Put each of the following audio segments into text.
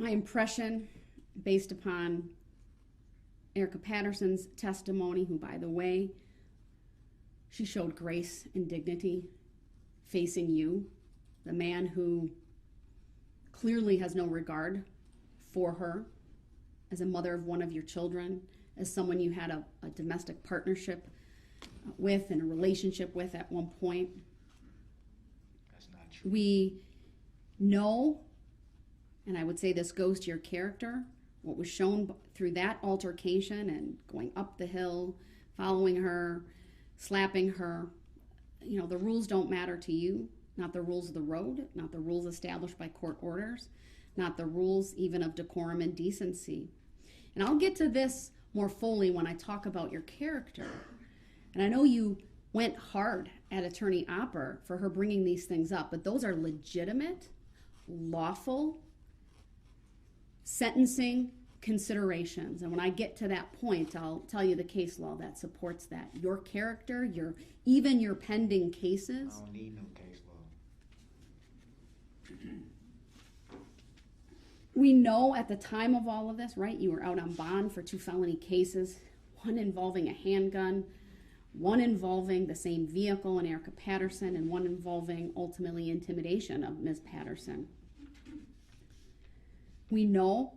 My impression, based upon Erica Patterson's testimony, who, by the way, she showed grace and dignity facing you, the man who clearly has no regard for her as a mother of one of your children, as someone you had a domestic partnership with and a relationship with at one point. That's not true. We know, and I would say this goes to your character, what was shown through that altercation and going up the hill, following her, slapping her. You know, the rules don't matter to you, not the rules of the road, not the rules established by court orders, not the rules even of decorum and decency. And I'll get to this more fully when I talk about your character. And I know you went hard at Attorney Opper for her bringing these things up, but those are legitimate, lawful sentencing considerations. And when I get to that point, I'll tell you the case law that supports that. Your character, even your pending cases. I don't need no case law. We know at the time of all of this, right, you were out on bond for 2 felony cases, one involving a handgun, one involving the same vehicle in Erica Patterson, and one involving ultimately intimidation of Ms. Patterson. We know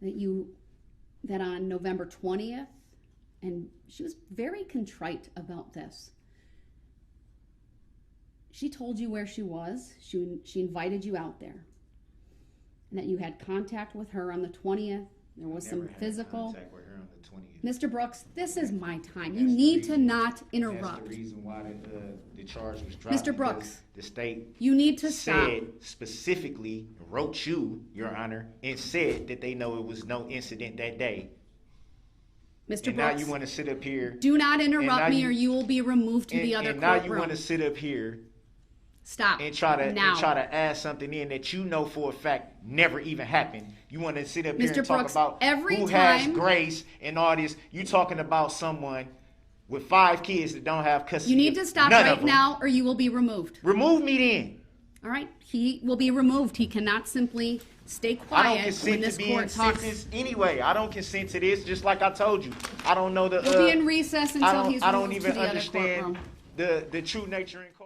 that on November 20th, and she was very contrite about this, she told you where she was. She invited you out there. And that you had contact with her on the 20th. There was some physical. Contact with her on the 20th. Mr. Brooks, this is my time. You need to not interrupt. That's the reason why the charge was dropped. Mr. Brooks, the state you need to stop. Said specifically, wrote you, Your Honor, and said that they know it was no incident that day. Mr. And Brooks, now you want to sit up here. Do not interrupt me or you will be removed to the other and courtroom. now you want to sit up here. Stop. And try to add something in that you know for a fact never even happened. You want to sit up here and Brooks, talk about who has grace and all this. You talking about someone with 5 kids that don't have custody. You need to stop right now or you will be removed. Remove me then. All right? He will be removed. He cannot simply stay quiet when this court talks. Anyway, I don't consent to this, just like I told you. I don't know the... We'll be in recess until he's removed to the other courtroom. I don't even understand the true nature in court.